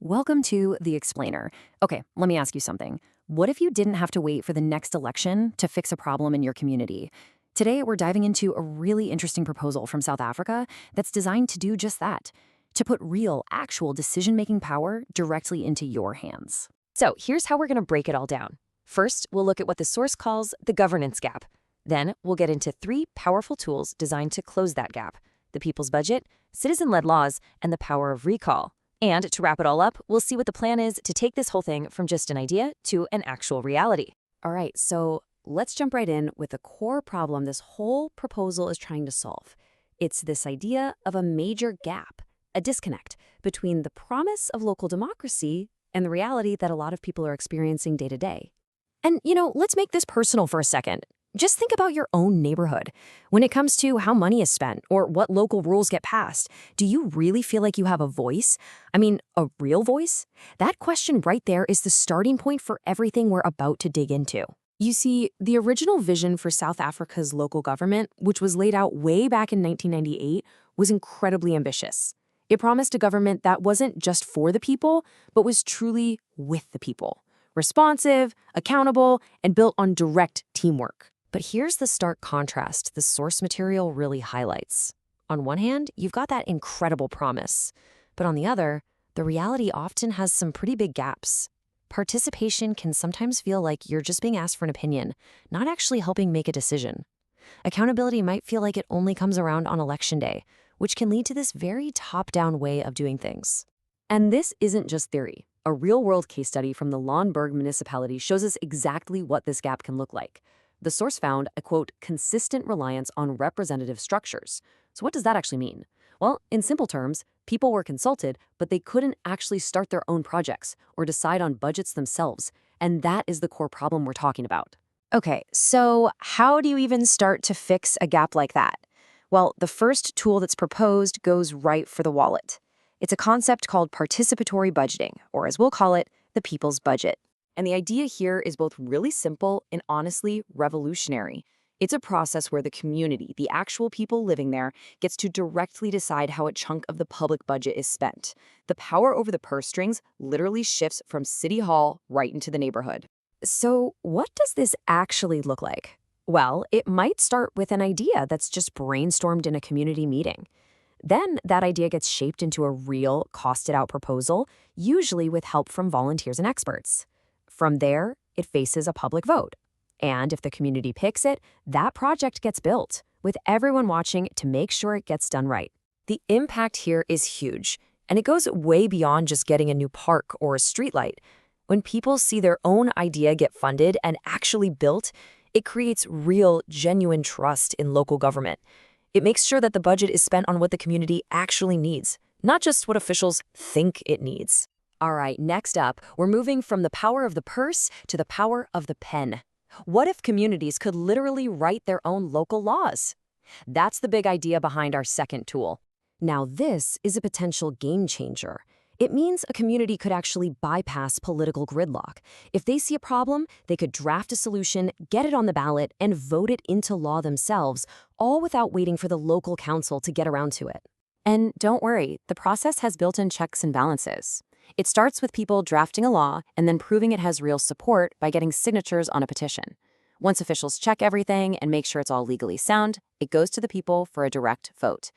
Welcome to The Explainer. Okay, let me ask you something. What if you didn't have to wait for the next election to fix a problem in your community? Today, we're diving into a really interesting proposal from South Africa that's designed to do just that, to put real, actual decision-making power directly into your hands. So here's how we're going to break it all down. First, we'll look at what the source calls the governance gap. Then we'll get into 3 powerful tools designed to close that gap: the people's budget, citizen-led laws, and the power of recall. And to wrap it all up, we'll see what the plan is to take this whole thing from just an idea to an actual reality. All right, so let's jump right in with the core problem this whole proposal is trying to solve. It's this idea of a major gap, a disconnect between the promise of local democracy and the reality that a lot of people are experiencing day to day. And, let's make this personal for a second. Just think about your own neighborhood. When it comes to how money is spent or what local rules get passed, do you really feel like you have a voice? I mean, a real voice? That question right there is the starting point for everything we're about to dig into. You see, the original vision for South Africa's local government, which was laid out way back in 1998, was incredibly ambitious. It promised a government that wasn't just for the people, but was truly with the people. Responsive, accountable, and built on direct teamwork. But here's the stark contrast the source material really highlights. On one hand, you've got that incredible promise. But on the other, the reality often has some pretty big gaps. Participation can sometimes feel like you're just being asked for an opinion, not actually helping make a decision. Accountability might feel like it only comes around on election day, which can lead to this very top-down way of doing things. And this isn't just theory. A real-world case study from the Lauenburg municipality shows us exactly what this gap can look like. The source found a, quote, consistent reliance on representative structures. So what does that actually mean? Well, in simple terms, people were consulted, but they couldn't actually start their own projects or decide on budgets themselves. And that is the core problem we're talking about. Okay, so how do you even start to fix a gap like that? Well, the first tool that's proposed goes right for the wallet. It's a concept called participatory budgeting, or as we'll call it, the people's budget. And the idea here is both really simple and honestly revolutionary. It's a process where the community, the actual people living there, gets to directly decide how a chunk of the public budget is spent. The power over the purse strings literally shifts from City Hall right into the neighborhood. So what does this actually look like? Well, it might start with an idea that's just brainstormed in a community meeting. Then that idea gets shaped into a real, costed-out proposal, usually with help from volunteers and experts. From there, it faces a public vote. And if the community picks it, that project gets built, with everyone watching to make sure it gets done right. The impact here is huge, and it goes way beyond just getting a new park or a streetlight. When people see their own idea get funded and actually built, it creates real, genuine trust in local government. It makes sure that the budget is spent on what the community actually needs, not just what officials think it needs. All right, next up, we're moving from the power of the purse to the power of the pen. What if communities could literally write their own local laws? That's the big idea behind our second tool. Now, this is a potential game changer. It means a community could actually bypass political gridlock. If they see a problem, they could draft a solution, get it on the ballot, and vote it into law themselves, all without waiting for the local council to get around to it. And don't worry, the process has built-in checks and balances. It starts with people drafting a law and then proving it has real support by getting signatures on a petition. Once officials check everything and make sure it's all legally sound, it goes to the people for a direct vote.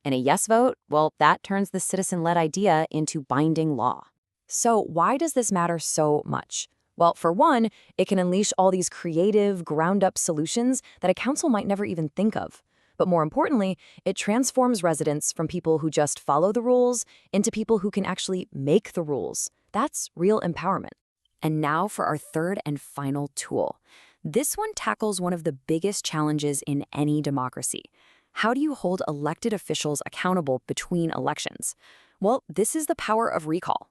And a yes vote, well, that turns the citizen-led idea into binding law. So why does this matter so much? Well, for one, it can unleash all these creative, ground-up solutions that a council might never even think of. But more importantly, it transforms residents from people who just follow the rules into people who can actually make the rules. That's real empowerment. And now for our third and final tool. This one tackles one of the biggest challenges in any democracy. How do you hold elected officials accountable between elections? Well, this is the power of recall.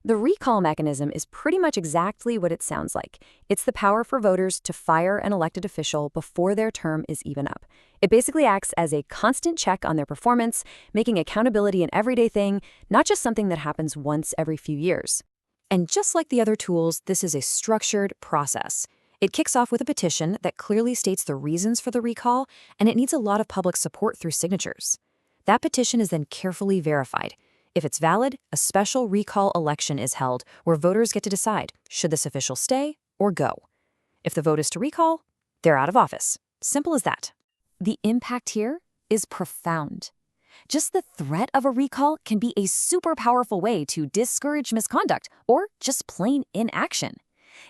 The recall mechanism is pretty much exactly what it sounds like. It's the power for voters to fire an elected official before their term is even up. It basically acts as a constant check on their performance, making accountability an everyday thing, not just something that happens once every few years. And just like the other tools, this is a structured process. It kicks off with a petition that clearly states the reasons for the recall, and it needs a lot of public support through signatures. That petition is then carefully verified. If it's valid, a special recall election is held where voters get to decide should this official stay or go. If the vote is to recall, they're out of office. Simple as that. The impact here is profound. Just the threat of a recall can be a super powerful way to discourage misconduct or just plain inaction.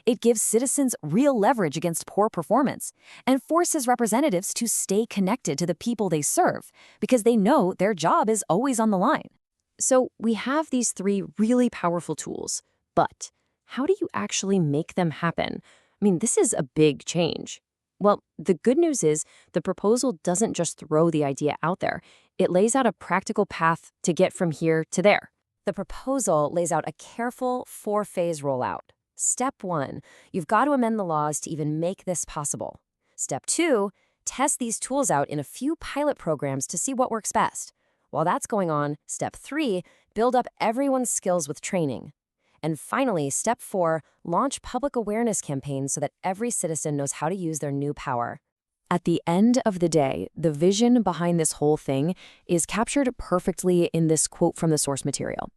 It gives citizens real leverage against poor performance and forces representatives to stay connected to the people they serve because they know their job is always on the line. So we have these three really powerful tools, but how do you actually make them happen? I mean, this is a big change. Well, the good news is the proposal doesn't just throw the idea out there. It lays out a practical path to get from here to there. The proposal lays out a careful 4-phase rollout. Step 1, you've got to amend the laws to even make this possible. Step 2, test these tools out in a few pilot programs to see what works best. While that's going on, Step 3, build up everyone's skills with training. And finally, Step 4, launch public awareness campaigns so that every citizen knows how to use their new power. At the end of the day, the vision behind this whole thing is captured perfectly in this quote from the source material.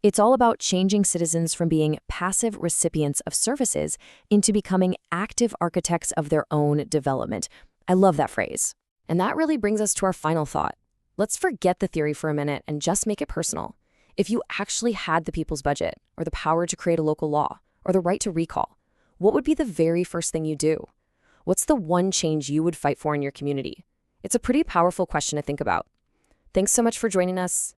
It's all about changing citizens from being passive recipients of services into becoming active architects of their own development. I love that phrase. And that really brings us to our final thought. Let's forget the theory for a minute and just make it personal. If you actually had the people's budget, or the power to create a local law, or the right to recall, what would be the very first thing you do? What's the one change you would fight for in your community? It's a pretty powerful question to think about. Thanks so much for joining us.